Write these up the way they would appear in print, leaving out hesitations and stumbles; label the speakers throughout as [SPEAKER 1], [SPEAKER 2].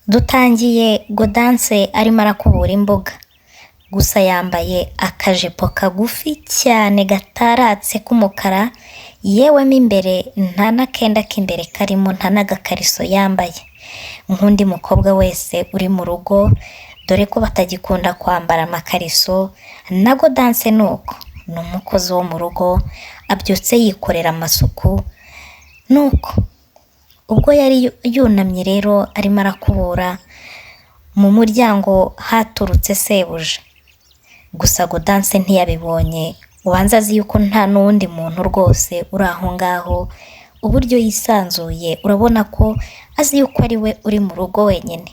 [SPEAKER 1] Dutangiye Gaudence arimo arakubura imbuga, gusa yambaye akajipo kagufi cyane gataratse k'umukara, yewe mo imbere nta n'akenda k'imbere karimo, nta n'agakariso yambaye nk'undi mukobwa wese uri mu rugo, dore ko batagikunda kwambara amakariso. Na Gaudence ni uko, ni umukozi wo mu rugo, abyutse yikorera amasuku. Nuko ubwo yari yunamye rero arimo arakubura, mu muryango haturutse sebuja, gusa Gaudence ntiyabibonye, ubanza azi yuko nta n'uwundi muntu rwose uri aho ngaho. Uburyo yisanzuye urabona ko azi yuko ari we uri mu rugo wenyine.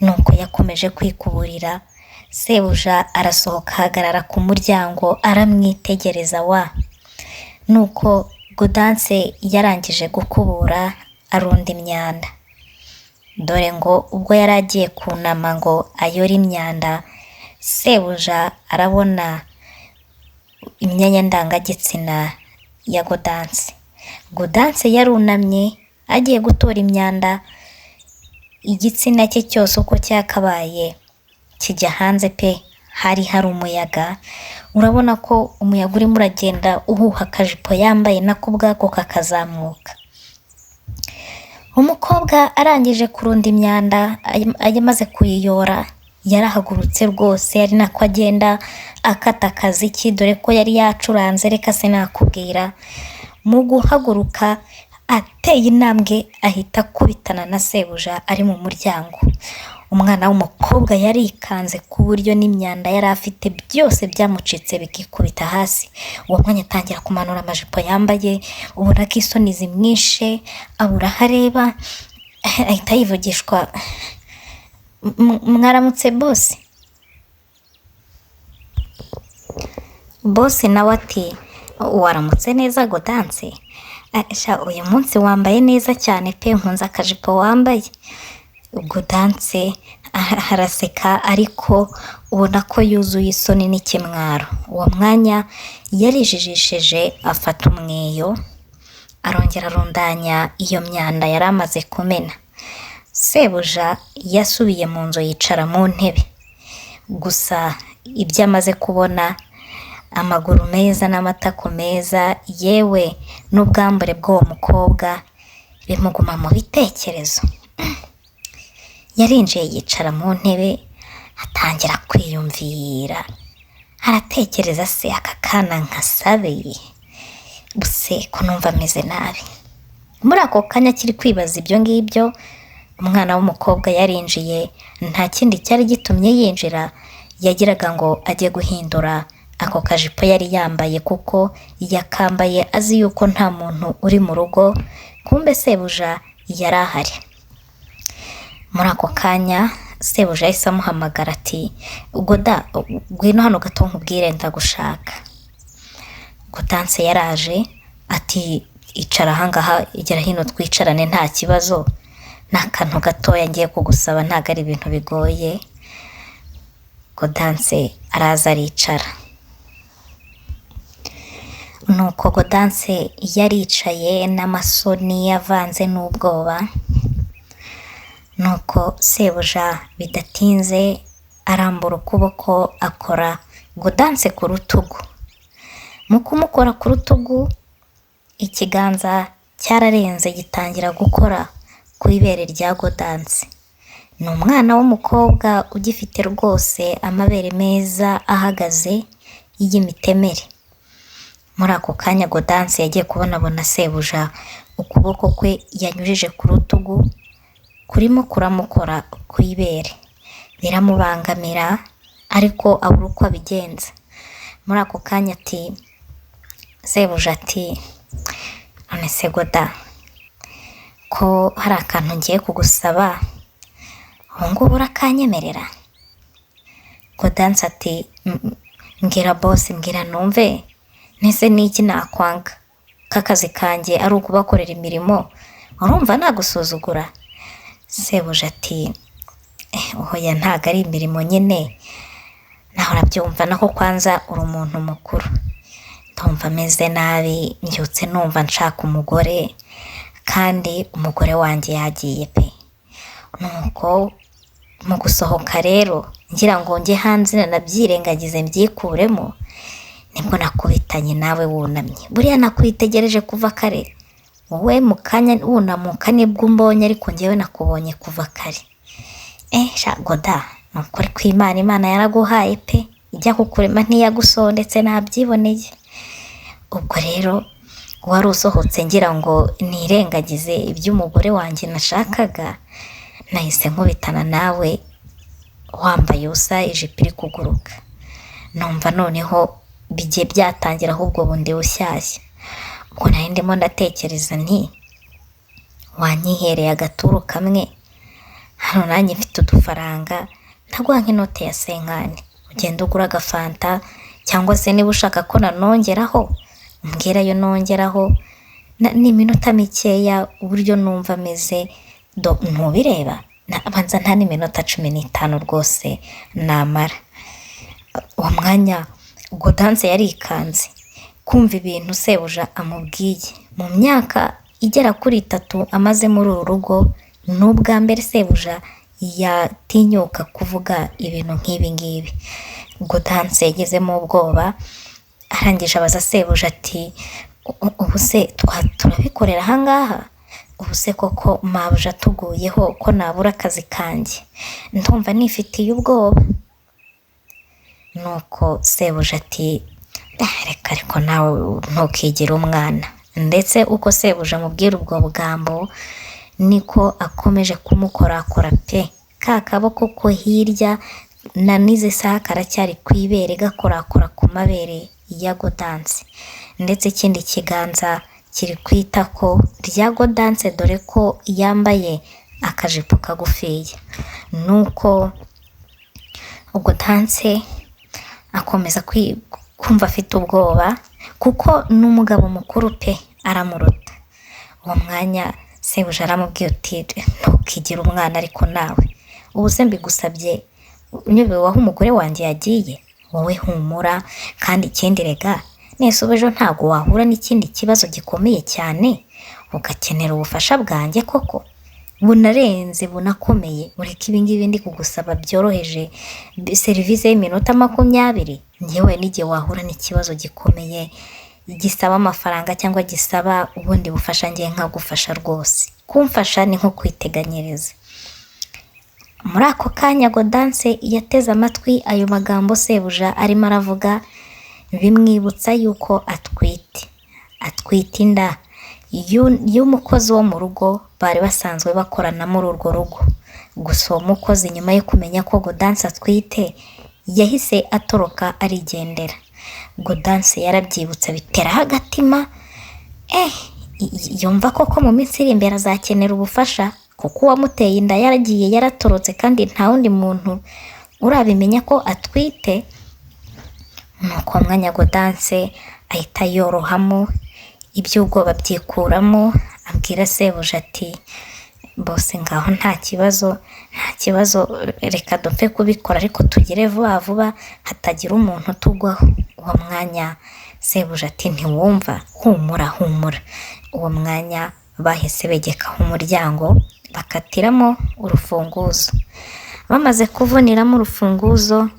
[SPEAKER 1] Nuko yakomeje kwikuburira, sebuja arasohoka ahagarara ku muryango aramwitegereza nuko Gaudence yarangije gukubura arunda imyanda, dore ngo ubwo yari agiye kunama ngo ayore imyanda, sebuja arabona imyanya ndangagitsina ya Gaudence. Gaudence yarunamye agiye gutora imyanda, igitsina cye cyose uko cyakabaye kijya hanze pe. Hari umuyaga, urabona ko umuyaga urimo uragenda uhuha akajipo yambaye nako ubwako kakazamuka. Umukobwa arangije kurunda imyanda, amaze kuyiyora, yarahagurutse rwose, ari nako agenda akata akaziki, dore ko yari yacuranze, reka sinakubwira. Mu guhaguruka ateye intambwe ahita akubitana na sebuja ari mu muryango. Umwana w'umukobwa yarikanze ku buryo n'imyanda yari afite byose byamucitse bikikubita hasi. Uwo mwanya atangira kumanura amajipo yambaye, ubona ko isoni zimwishe, abura aho areba, ahita yivugishwa, mwaramutse bosi? Bosi nawe ati, waramutse neza Gaudence? Uyu munsi wambaye neza cyane pe, nkunze akajipo wambaye. Gaudence araseka ariko ubona ko yuzuye isoni n'ikimwaro. Uwo mwanya yarijijisheje, afata umweyo arongera arundanya iyo myanda yari amaze kumena. Sebuja yasubiye mu nzu yicara mu ntebe, gusa ibyo amaze kubona, amaguru meza n'amatako meza, yewe n'ubwambure bw'uwo mukobwa, bimuguma mu bitekerezo. Yarinjiye yicara mu ntebe, atangira kwiyumvira, aratekereza, se aka kana nkasabeye buse ko numva ameze nabi. Muri ako kanya kiri kwibaza ibyo ngibyo, umwana w'umukobwa yarinjiye. Nta kindi cyari gitumye yinjira, yagiraga ngo ajye guhindura ako kajipo yari yambaye, kuko yakambaye azi yuko nta muntu uri mu rugo. Kumbe sebuja yari ahari. Muri ako kanya sebuja yahise amuhamagara ati, Goda, ngwino hano gato nkubwire ndagushaka. Gaudence yaraje ati, icara ahangaha, igera hino twicarane nta kibazo, nta kantu gatoya ngiye kugusaba, ntago ari ibintu bigoye. Gaudence araza aricara. Nuko Gaudence yaricaye n'amasoni avanze n'ubwoba. Nuko sebuja bidatinze arambura ukuboko akora Gaudence ku rutugu. Mu kumukora ku rutugu, ikiganza cyararenze gitangira gukora ku ibere rya Gaudence. Ni umwana w'umukobwa ugifite rwose amabere meza ahagaze y'imitemere. Muri ako kanya Gaudence yagiye kubonabona sebuja ukuboko kwe yanyujije ku rutugu kurimo kuramukora ku ibere. Biramubangamira ariko abura uko abigenza. Muri ako kanya ati, sebuja ati, none se Goda, ko hari akantu ngiye kugusaba, ubu ngubu urakanyemerera? Gaudence ati, mbwira bosi, mbwira numve, nese niki nakwanga? Kakazi kanjye ari ukubakorera imirimo, urumva nagusuzugura? Sebuja ati, oya ntago ari imirimo nyine, naho urabyumva, nako kwanza uri umuntu mukuru. Ndumva ameze nabi, mbyutse numva nshaka umugore, kandi umugore wanjye yagiye pe. nuko mu gusohoka rero ngira ngo njye hanze nanabyirengagize mbyikuremo, nibwo nakubitanye nawe wunamye. Buriya nakwitegereje kuva kare, wowe mu kanya wunamuka nibwo umbonye, ariko njyewe nakubonye kuva kare. Goda, ni ukuri Imana yaraguhaye pe, ijya kukurema ntiyagusondetse, nabyiboneye. Ubwo rero wari usohotse ngira ngo nirengagize iby'umugore wanjye nashakaga, nahise nkubitana nawe wambaye ubusa, ijipo iri kuguruka. Numva noneho bigiye byatangira ahubwo bundi bushyashya. Ubwo nari ndimo ndatekereza nti wanyihereye agaturu kamwe, hano nanjye mfite udufaranga, ndaguha nk'inote ya 50, ugenda ugura agafanta, cyangwa se niba ushaka ko nanongeraho umbwira yo nongeraho, n'iminota mikeya uburyo numva meze. Ntubireba nabanza nta n'iminota 15 rwose namara. Uwo mwanya Gaudence yarikanze kumva ibintu sebuja amubwiye. Mu myaka igera kuri 3 amaze muri uru rugo, n'ubwa mbere sebuja yatinyuka kuvuga ibintu nk'ibi ngibi. Gaudence yagezemo ubwoba, arangije abaza sebuja ati ubu se turabikorera ahangaha? Ubu se koko mabuja tuguyeho ko nabura akazi kanjye? Ndumva nifitiye ubwoba. Nuko sebuja ati reka ariko nawe ntukigire umwana. Ndetse uko sebuja amubwira ubwo bugambo, niko akomeje kumukorakora pe. Ka kaboko ko hirya na nize saha karacyari kwibere gakorakora ku mabere ya Gaudence, ndetse ikindi kiganza kiri kwita ko rya Gaudence, dore ko yambaye akajipo kagufiya. Nuko Gaudence akomeza kumva afite ubwoba, kuko n'umugabo mukuru pe aramuruta. Uwo mwanya sebuja aramubwiye uti ntukigire umwana ariko nawe, ubu se mbigusabye nyobewe aho umugore wanjye yagiye? Wowe humura, kandi ikindi rega nese ubejo ntago wahura n'ikindi kibazo gikomeye cyane ugakenera ubufasha bwanjye koko bunarenze bunakomeye, ureka ibingibi ndi kugusaba byoroheje, serivisi y'iminota 20, njyewe n'igihe wahura n'ikibazo gikomeye gisaba amafaranga cyangwa gisaba ubundi bufasha, ngiye nkagufasha rwose. Kumfasha ni nko kwiteganyiriza. Muri ako kanya Gaudence yateze amatwi ayo magambo sebuja arimo aravuga, bimwibutsa yuko atwite inda y'umukozi wo mu rugo bari basanzwe bakorana muri urwo rugo. Gusa uwo mukozi nyuma yo kumenya ko Gaudence atwite, yahise atoroka arigendera. Gaudence yarabyibutse biteraho agatima, yumva koko mu minsi iri imbere azakenera ubufasha, kuko uwamuteye inda yaragiye yaratorotse kandi nta wundi muntu urabimenya ko atwite. Nuko mwanya Gaudence ahita yorohamo, iby'ubwoba byikuramo, abwira sebuja ati bose ngaho nta kibazo, reka dupfe kubikora ariko tugire vuba vuba hatagira umuntu tugwaho. Uwo mwanya sebuja ati ntiwumva, humura. Uwo mwanya bahise begekaho umuryango, bakatiramo urufunguzo. Bamaze kuvuniramo urufunguzo,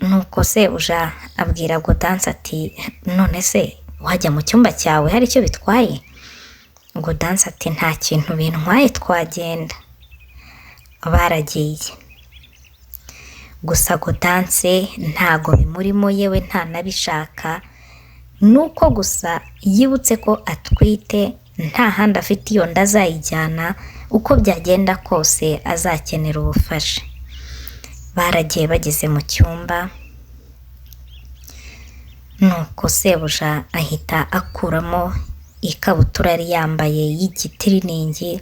[SPEAKER 1] nuko sebuja abwira Gaudence ati none se wajya mu cyumba cyawe hari icyo bitwaye? Gaudence ati nta kintu bintwaye, twagenda. Baragiye. Gusa Gaudence ntago bimurimo, yewe nta nabishaka, nuko gusa yibutse ko atwite, nta handi afite iyo nda azayijyana, uko byagenda kose azakenera ubufasha. Baragiye bageze mu cyumba, nuko sebuja ahita akuramo ikabutura yari yambaye y'igitiriningi,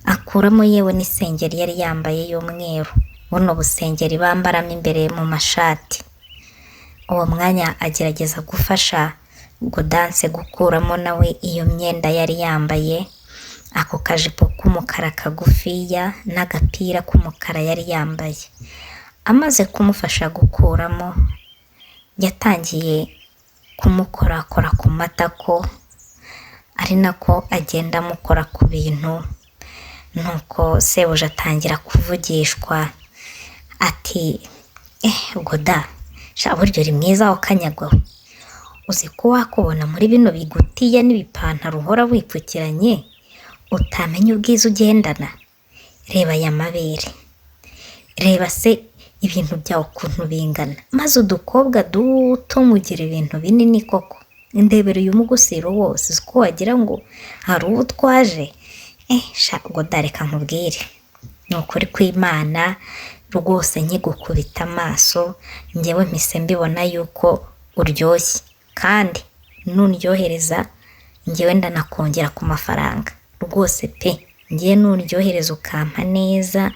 [SPEAKER 1] akuramo yewe n'isengeri yari yambaye y'umweru, buno busengeri bambaramo imbere mu mashati. Uwo mwanya agerageza gufasha Gaudence gukuramo nawe iyo myenda yari yambaye, ako kajipo k'umukara kagufiya n'agapira k'umukara yari yambaye. Amaze kumufasha gukuramo, yatangiye kumukorakora ku matako, ari nako agenda amukora ku bintu nuko sebuja atangira kuvugishwa ati Goda sha buryo uri mwiza wakanyagwaho, uzi ko wakubona muri bino bigutiya n'ibipantaro uhora wipfukiranye utamenya ubwiza ugendana, reba aya mabere, reba se ibintu byawe ukuntu bingana, maze udukobwa duto mugira ibintu binini koko, ndebera uyu mugusiro wose uko wagira ngo hari uwo twaje. Sha Goda reka nkubwire, ni ukuri kw'Imana rwose nkigukubita amaso njyewe mpise mbibona yuko uryoshye, kandi nundyohereza njyewe ndanakongera ku mafaranga rwose pe, njyewe nundyohereza ukampa neza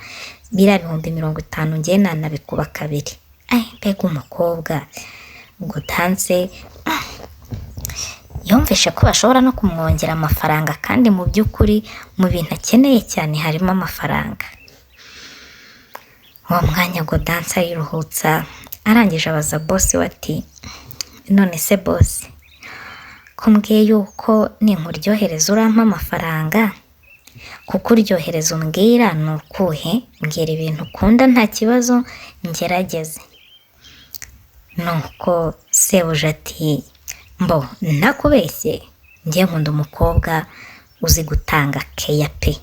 [SPEAKER 1] biriya 50,000 njyewe nanabikuba kabiri. Mbega umukobwa Godanse yumvishe ko bashobora no kumwongera amafaranga, kandi mu by'ukuri mu bintu akeneye cyane harimo amafaranga. Uwo mwanya Godanse ariruhutsa, arangije abaza bosi we ati none se bosi ko mbwiye yuko ninkuryohereza urampa amafaranga, kuko uryohereza umbwira ni ukuhe? Mbwira ibintu ukunda nta kibazo ngerageze. Nuko sebuja ati mbo ntakubeshye njye nkunda umukobwa uzi gutanga keya pe,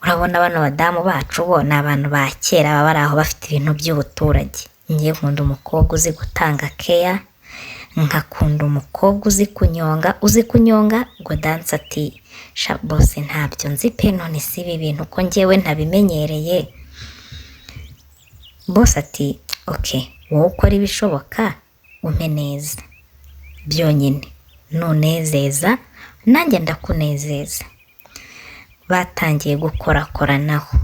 [SPEAKER 1] urabona bano badamu bacu bo ni abantu ba kera baba bari aho bafite ibintu by'ubuturage, njye nkunda umukobwa uzi gutanga keya, nkakunda umukobwa uzi kunyonga. Godanse ati sha bose ntabyo nzi pe, none si ibi bintu ko njyewe ntabimenyereye. Bose ati wowe ukora ibishoboka umpe neza byonyine, nunezeza nanjye ndakunezeza. Batangiye gukorakoranaho,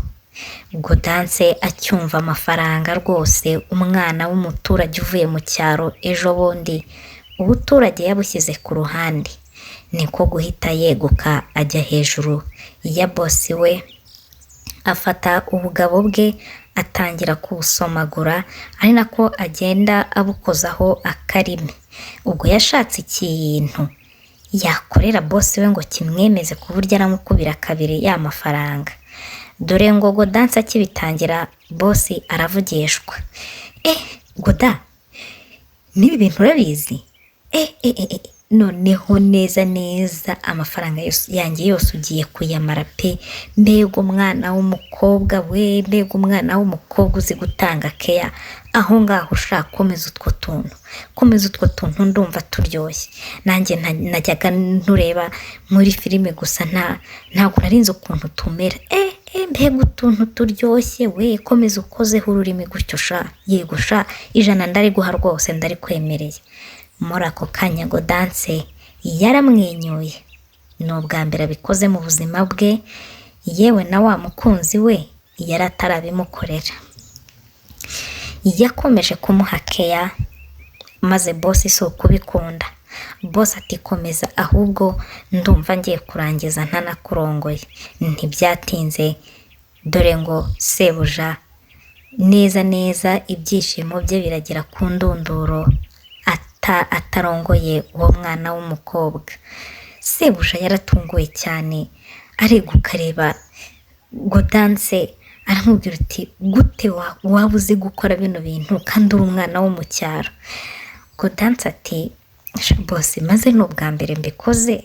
[SPEAKER 1] Godanse acyumva amafaranga rwose, umwana w'umuturage uvuye mu cyaro ejo bundi ubuturage yabushyize ku ruhande, niko guhita yeguka ajya hejuru ya bosi we, afata ubugabo bwe atangira kubusomagura, ari nako agenda abukozaho akarimi. Ubwo yashatse ikintu yakorera bosi we ngo kimwemeze ku buryo aramukubira kabiri ya mafaranga. Dore ngo Godanse akibitangira bosi aravugishwa, Goda nibi bintu urabizi? Noneho neza amafaranga yanjye yose ugiye kuyamara pe, mbega umwana w'umukobwa we, mbega umwana w'umukobwa uzi gutanga keya. Aho ngaho ushaka komeza utwo tuntu ndumva turyoshye. Nanjye najyaga ntureba muri filime gusa ntabwo narinzi ukuntu tumera. Mbega utuntu turyoshye we, komeza ukozeho ururimi gutyo sha, yego sha, 100 ndariguha rwose ndarikwemereye. Muri ako kanya Godanse yaramwenyuye, ni ubwa mbere abikoze mu buzima bwe, yewe na wa mukunzi we yari atarabimukorera. Yakomeje kumuha keya, maze bosi si ukubikunda. Bosi ati komeza, ahubwo ndumva ngiye kurangiza ntanakurongoye. Ntibyatinze, dore ngo sebuja neza ibyishimo bye biragera ku ndunduro, atarongoye uwo mwana w'umukobwa. Sebuja yaratunguwe cyane, areguka areba Godanse aramubwira ati gute waba uzi gukora bino bintu kandi uri umwana wo mu cyaro? Godanse ati bose maze ni ubwa mbere mbikoze.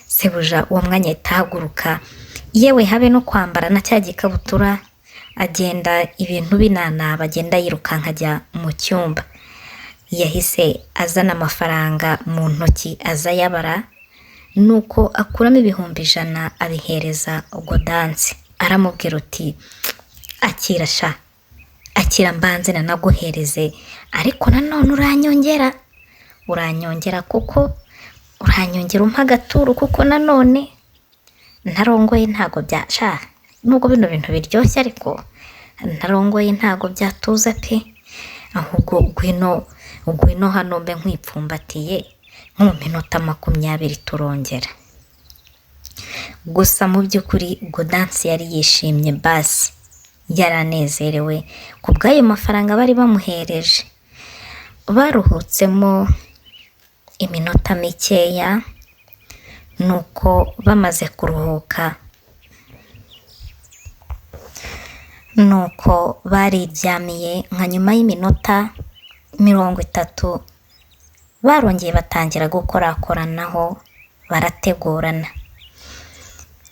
[SPEAKER 1] Sebuja uwo mwanya itahaguruka, yewe habe no kwambara na cya gikabutura, agenda ibintu binanaba, agenda yirukanka ajya mu cyumba. Yahise azana amafaranga mu ntoki aza yabara, nuko akuramo 100,000 abihereza Godanse. Aramubwira uti akira sha, akira mbanze nanaguhereze, ariko nanone uranyongera kuko uranyongera umpa agaturu, kuko nanone ntarongoye ntago byasha, nubwo bino bintu biryoshye ariko ntarongoye ntago byatuza pe, ahubwo gwino hano mbe nkwipfumbatiye nko mu minota 20 turongera. Gusa mu by'ukuri Godanse yari yishimye, basi yaranezerewe ku bw'ayo mafaranga bari bamuhereje. Baruhutsemo iminota mikeya, nuko bamaze kuruhuka nuko bariryamiye nka nyuma y'iminota 30 barongeye batangira gukorakoranaho barategurana.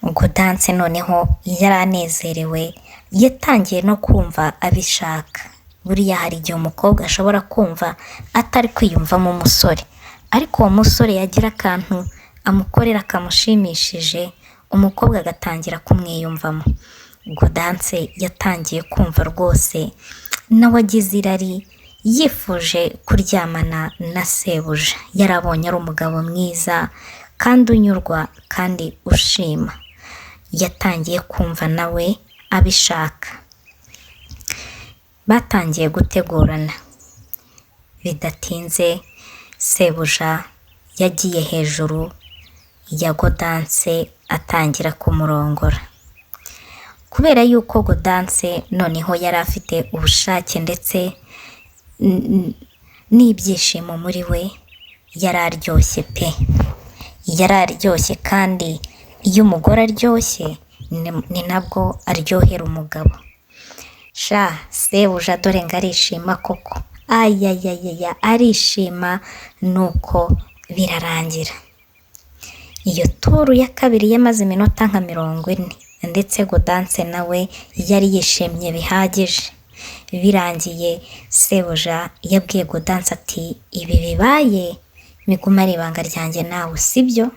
[SPEAKER 1] Gaudence noneho yari anezerewe, yatangiye no kumva abishaka. Buriya hari igihe umukobwa ashobora kumva atari kwiyumvamo umusore, ariko uwo musore yagira akantu amukorera kamushimishije, umukobwa agatangira kumwiyumvamo. Gaudence yatangiye kumva rwose nawe agize irari, yifuje kuryamana na sebuja. Yarabonye ari umugabo mwiza kandi unyurwa kandi ushima. Yatangiye kumva nawe abishaka. Batangiye gutegurana. Bidatinze sebuja yagiye hejuru ya Gaudence atangira kumurongora. Kubera yuko Gaudence noneho yari afite ubushake ndetse n'ibyishimo muri we, yari aryoshye pe. Yari aryoshye, kandi iyo umugore aryoshye ni nabwo aryohera umugabo. Sha sebuja dore ngo arishima koko, ayayayaya arishima, nuko birarangira. Iyo turu ya kabiri yamaze iminota nka 40, ndetse Gaudence nawe yari yishimye bihagije. Birangiye sebuja yabwiye Gaudence ati ibi bibaye biguma ari ibanga ryanjye nawe, sibyo?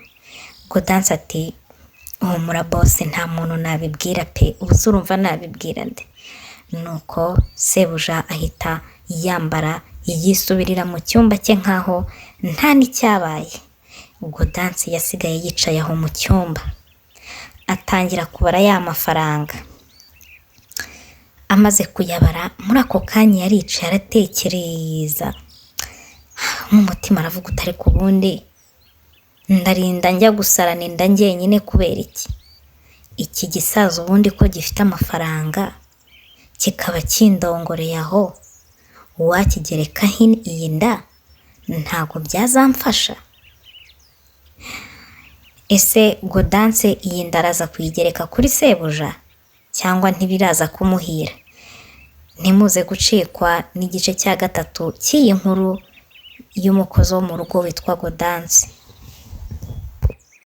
[SPEAKER 1] Gaudence ati humura boss, nta muntu nabibwira pe, ubuze urumva nabibwira nde? Nuko sebuja ahita yambara yisubirira mu cyumba cye nkaho nta n'icyabaye. Gaudence yasigaye yicaye aho mu cyumba, atangira kubara ya mafaranga. Amaze kuyabara, muri ako kanya yaricaye aratekereza. Mu mutima aravuga utari ku bundi ndarinda njya gusarana inda njyenyine kubera iki gisaza ubundi ko gifite amafaranga kikaba kindongoreye aho, uwakigerekaho iyi nda ntago byazamfasha? Ese Gaudence iyi nda araza kuyigereka kuri sebuja cyangwa ntibiraza kumuhira? Ntimuze gucikwa n'igice cya 3 cy'iyi nkuru y'umukozi wo mu rugo witwa Gaudence.